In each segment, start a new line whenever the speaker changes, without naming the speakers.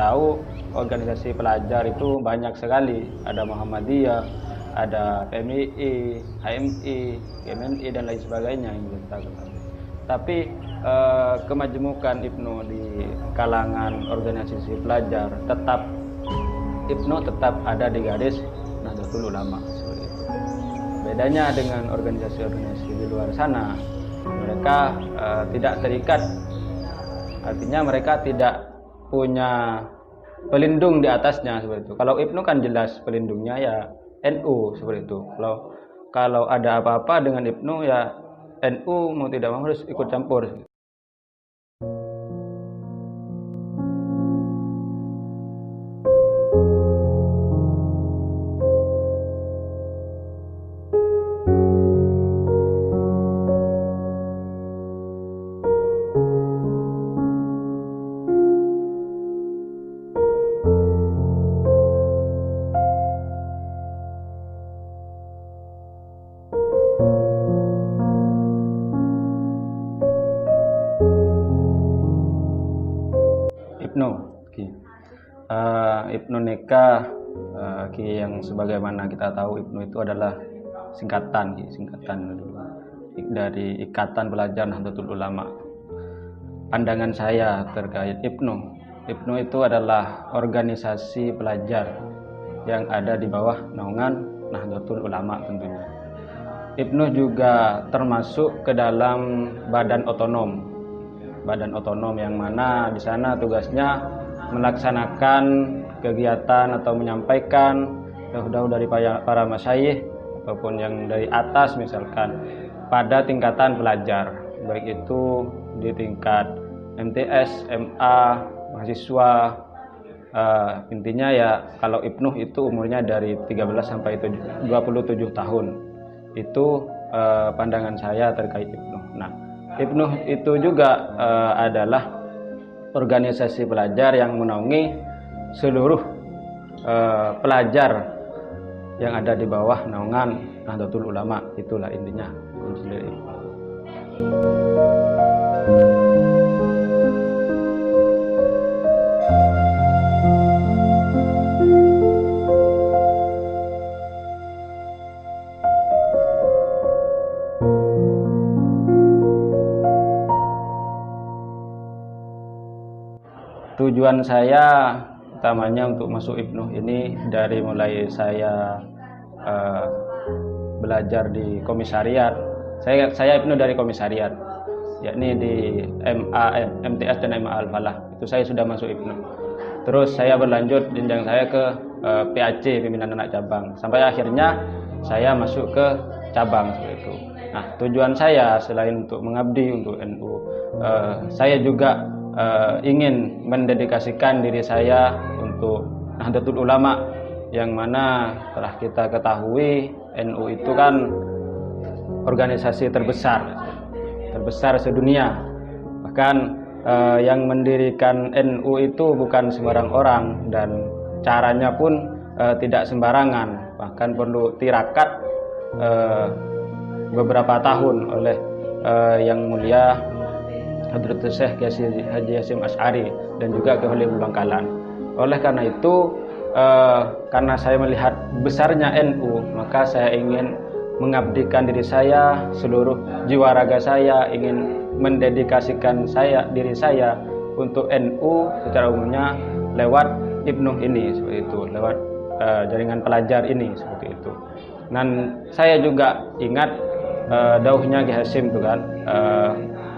tahu organisasi pelajar itu banyak sekali, ada Muhammadiyah, ada PMII, HMI, GMNI dan lain sebagainya yang kita ketahui. Tapi kemajemukan IPNU di kalangan organisasi pelajar IPNU tetap ada di garis Nahdlatul Ulama seperti itu. Bedanya dengan organisasi-organisasi di luar sana, mereka tidak terikat, artinya mereka tidak punya pelindung di atasnya seperti itu. Kalau IPNU kan jelas pelindungnya ya NU seperti itu. Kalau ada apa-apa dengan IPNU ya NU mau tidak mau harus ikut campur. IPNU, IPNU Nikah, yang sebagaimana kita tahu IPNU itu adalah singkatan dari Ikatan Pelajar Nahdlatul Ulama. Pandangan saya terkait IPNU itu adalah organisasi pelajar yang ada di bawah naungan Nahdlatul Ulama tentunya. IPNU juga termasuk ke dalam badan otonom yang mana di sana tugasnya melaksanakan kegiatan atau menyampaikan dahulu dari para masyayikh ataupun yang dari atas misalkan pada tingkatan pelajar, baik itu di tingkat MTS, MA, mahasiswa. Intinya ya kalau IPNU itu umurnya dari 13 sampai 27 tahun. Itu pandangan saya terkait IPNU. Nah, IPNU itu juga adalah organisasi pelajar yang menaungi seluruh pelajar yang ada di bawah naungan Nahdlatul Ulama. Itulah intinya. Tujuan saya utamanya untuk masuk IPNU ini dari mulai saya belajar di komisariat. Saya IPNU dari komisariat, yakni di MTS dan MA Al-Falah. Itu saya sudah masuk IPNU. Terus saya berlanjut jenjang saya ke PAC, pimpinan anak cabang. Sampai akhirnya saya masuk ke cabang seperti itu. Nah, tujuan saya selain untuk mengabdi untuk NU, saya juga ingin mendedikasikan diri saya untuk Nahdlatul Ulama, yang mana telah kita ketahui NU itu kan organisasi terbesar sedunia. Bahkan yang mendirikan NU itu bukan sembarang orang dan caranya pun tidak sembarangan, bahkan perlu tirakat beberapa tahun oleh yang mulia Hadratus Syekh Haji Hasyim Asy'ari dan juga Kiai Holil Bangkalan. Oleh karena itu, karena saya melihat besarnya NU, maka saya ingin mengabdikan diri saya, seluruh jiwa raga saya, ingin mendedikasikan diri saya untuk NU secara umumnya lewat IPNU ini seperti itu, lewat jaringan pelajar ini seperti itu. Dan saya juga ingat dauhnya Kiai Hasyim itu kan,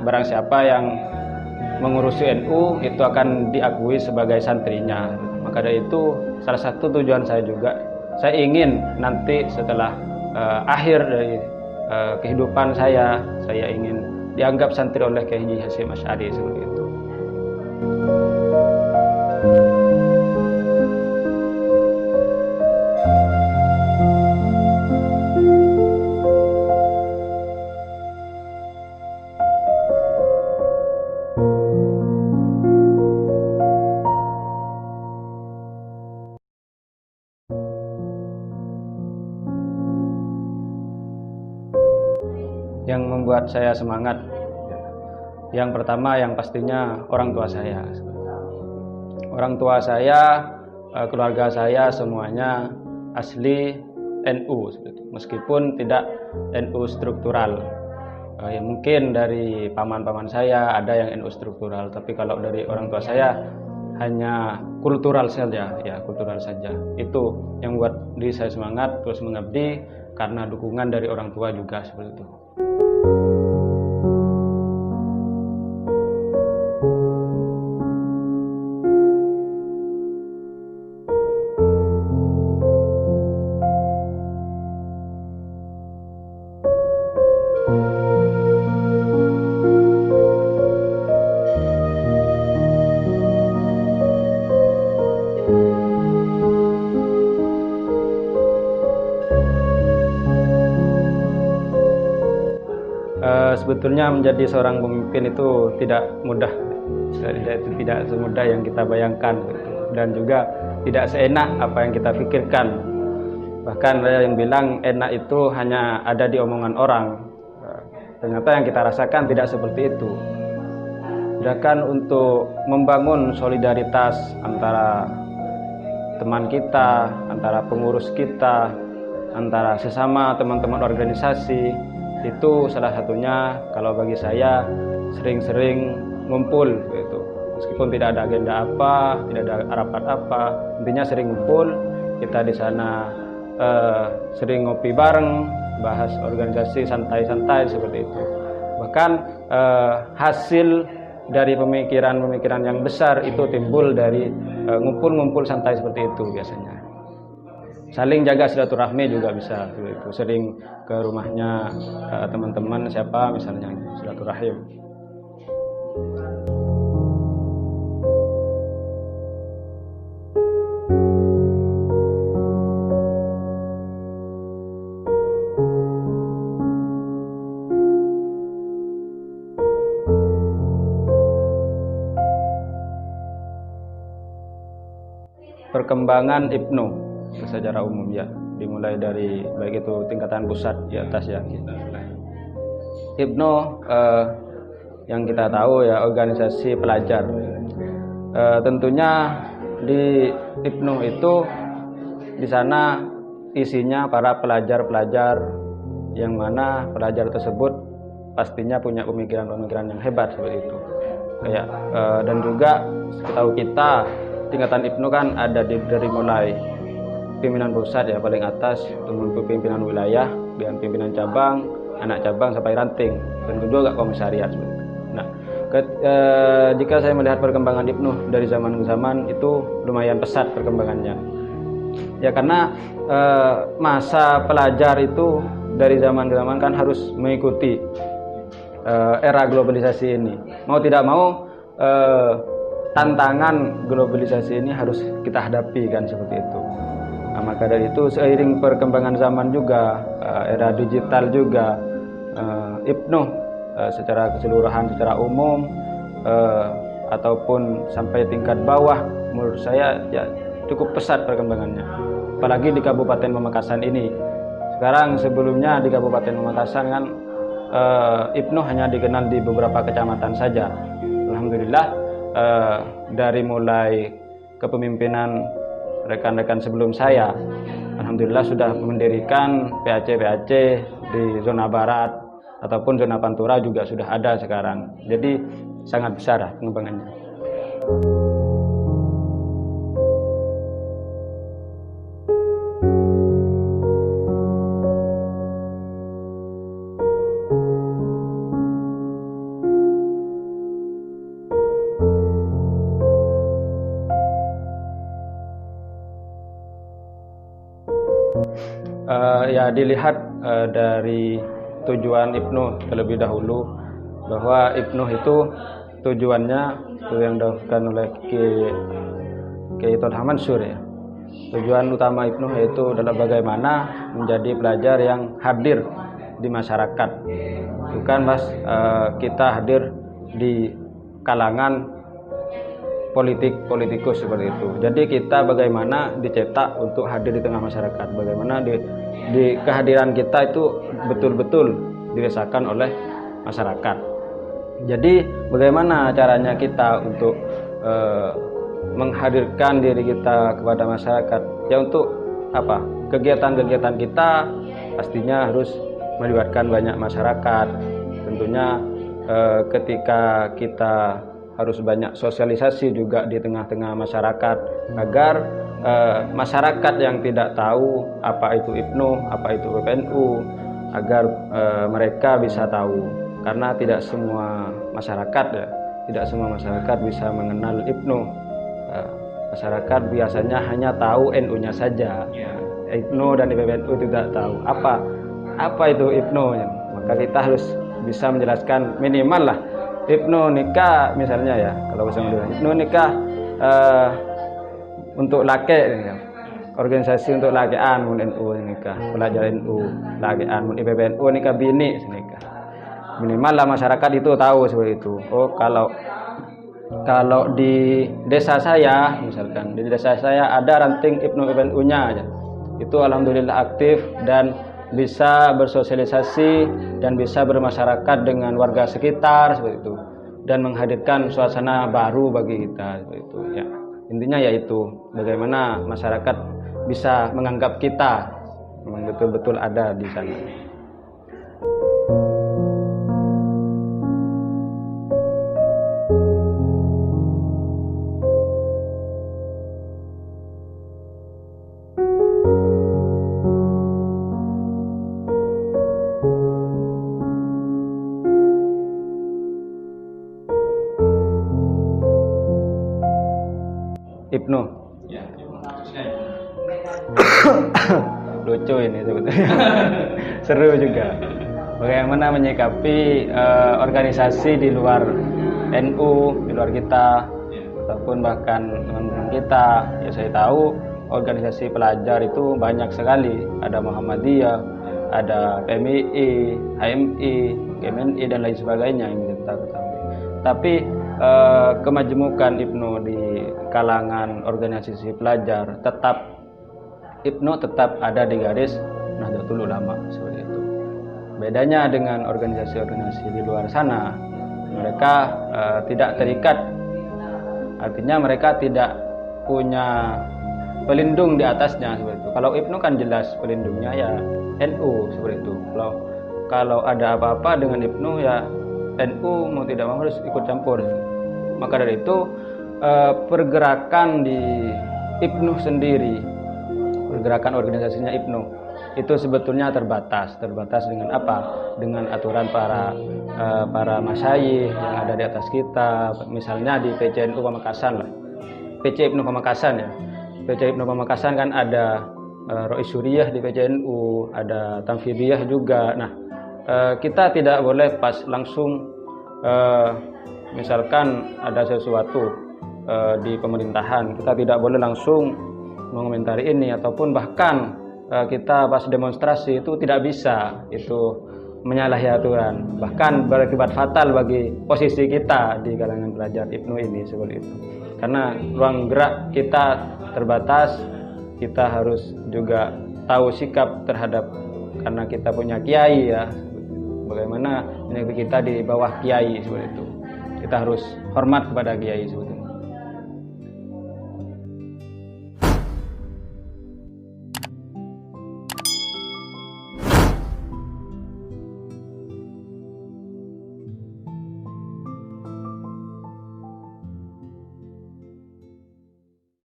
barang siapa yang mengurusi NU itu akan diakui sebagai santrinya. Maka dari itu salah satu tujuan saya juga, saya ingin nanti setelah akhir dari kehidupan saya ingin dianggap santri oleh Kiai Haji Hasyim Asy'ari seperti itu. Yang membuat saya semangat, yang pertama yang pastinya orang tua saya. Orang tua saya, keluarga saya semuanya asli NU, meskipun tidak NU struktural. Ya mungkin dari paman-paman saya ada yang NU struktural, tapi kalau dari orang tua saya hanya kultural saja, ya kultural saja. Itu yang buat diri saya semangat terus mengabdi, karena dukungan dari orang tua juga seperti itu. Sebetulnya menjadi seorang pemimpin itu tidak mudah, tidak semudah yang kita bayangkan, dan juga tidak seenak apa yang kita pikirkan. Bahkan ada yang bilang enak itu hanya ada di omongan orang. Ternyata yang kita rasakan tidak seperti itu. Sedangkan untuk membangun solidaritas antara teman kita, antara pengurus kita, antara sesama teman-teman organisasi, itu salah satunya kalau bagi saya sering-sering ngumpul gitu. Meskipun tidak ada agenda apa, tidak ada rapat apa, intinya sering ngumpul. Kita di sana sering ngopi bareng, bahas organisasi santai-santai seperti itu. Bahkan hasil dari pemikiran-pemikiran yang besar itu timbul dari ngumpul-ngumpul santai seperti itu biasanya. Saling jaga silaturahmi juga bisa itu. Sering ke rumahnya teman-teman siapa misalnya silaturahim. Perkembangan IPNU secara umum ya, dimulai dari baik itu tingkatan pusat di atas ya. IPNU yang kita tahu ya organisasi pelajar. Tentunya di IPNU itu di sana isinya para pelajar-pelajar yang mana pelajar tersebut pastinya punya pemikiran-pemikiran yang hebat seperti itu. Kayak dan juga setahu kita tingkatan IPNU kan ada dari mulai pimpinan pusat ya paling atas, dengan pimpinan wilayah, dengan pimpinan cabang, anak cabang sampai ranting, dan juga komisariat. Nah, jika saya melihat perkembangan IPNU dari zaman ke zaman itu lumayan pesat perkembangannya. Ya karena masa pelajar itu dari zaman ke zaman kan harus mengikuti era globalisasi ini. Mau tidak mau tantangan globalisasi ini harus kita hadapi kan seperti itu. Nah, maka dari itu seiring perkembangan zaman juga, era digital juga, IPNU secara keseluruhan, secara umum ataupun sampai tingkat bawah, menurut saya ya cukup pesat perkembangannya. Apalagi di Kabupaten Pamekasan ini. Sekarang sebelumnya di Kabupaten Pamekasan kan IPNU hanya dikenal di beberapa kecamatan saja. Alhamdulillah dari mulai kepemimpinan rekan-rekan sebelum saya, alhamdulillah sudah mendirikan PAC-PAC di zona barat ataupun zona Pantura juga sudah ada sekarang. Jadi sangat besar pengembangannya. Ya dilihat dari tujuan IPNU terlebih dahulu, bahwa IPNU itu tujuannya itu yang dilakukan oleh Kiai Thonha Mansur ya. Tujuan utama IPNU yaitu adalah bagaimana menjadi pelajar yang hadir di masyarakat. Bukan kita hadir di kalangan politikus seperti itu. Jadi kita bagaimana dicetak untuk hadir di tengah masyarakat, bagaimana di kehadiran kita itu betul-betul dirasakan oleh masyarakat. Jadi bagaimana caranya kita untuk menghadirkan diri kita kepada masyarakat. Ya untuk apa? Kegiatan-kegiatan kita pastinya harus melibatkan banyak masyarakat. Tentunya ketika kita harus banyak sosialisasi juga di tengah-tengah masyarakat agar masyarakat yang tidak tahu apa itu IPNO, apa itu PPNU, agar mereka bisa tahu, karena tidak semua masyarakat bisa mengenal IPNO. Masyarakat biasanya hanya tahu NU-nya saja. IPNO dan PPNU tidak tahu apa itu IPNO. Maka kita harus bisa menjelaskan minimal lah. IPNO nikah misalnya ya, kalau bisa bilang IPNO nikah untuk laki ya. Organisasi untuk lakian mun NU nikah, pelajar NU lakian, mun PPNU nikah bini nikah. Minimal lah masyarakat itu tahu seperti itu. Oh, kalau di desa saya misalkan, di desa saya ada ranting IPNO PPNU-nya aja. Itu alhamdulillah aktif dan bisa bersosialisasi dan bisa bermasyarakat dengan warga sekitar seperti itu, dan menghadirkan suasana baru bagi kita seperti itu ya. Intinya yaitu bagaimana masyarakat bisa menganggap kita memang betul-betul ada di sana. IPNO. Lucu ini sebetulnya. Seru juga. Bagaimana menyikapi organisasi di luar NU, di luar kita, ataupun bahkan teman-teman kita. Ya saya tahu organisasi pelajar itu banyak sekali. Ada Muhammadiyah, ada PMII, HMI, GMNI dan lain sebagainya yang kita ketahui. Tapi kemajemukan IPNO di kalangan organisasi pelajar IPNO tetap ada di garis Nahdlatul Ulama seperti itu. Bedanya dengan organisasi-organisasi di luar sana, mereka tidak terikat, artinya mereka tidak punya pelindung di atasnya seperti itu. Kalau IPNO kan jelas pelindungnya ya NU seperti itu. Kalau ada apa-apa dengan IPNO ya NU mau tidak mau harus ikut campur. Maka dari itu pergerakan di IPNO sendiri, pergerakan organisasinya IPNO itu sebetulnya terbatas dengan apa? Dengan aturan para masyayikh yang ada di atas kita. Misalnya di PCNU Pamekasan lah, PC IPNO Pamekasan ya. PC IPNO Pamekasan kan ada Rois Suriyah di PCNU, ada Tamfidiyah juga. Nah, kita tidak boleh pas langsung misalkan ada sesuatu di pemerintahan, kita tidak boleh langsung mengomentari ini, ataupun bahkan kita pas demonstrasi itu tidak bisa, itu menyalahi aturan, bahkan berakibat fatal bagi posisi kita di kalangan pelajar IPNO ini seperti itu. Karena ruang gerak kita terbatas, kita harus juga tahu sikap terhadap, karena kita punya kiai ya, bagaimana menyikapi kita di bawah kiai seperti itu. Kita harus hormat kepada kiai seperti itu.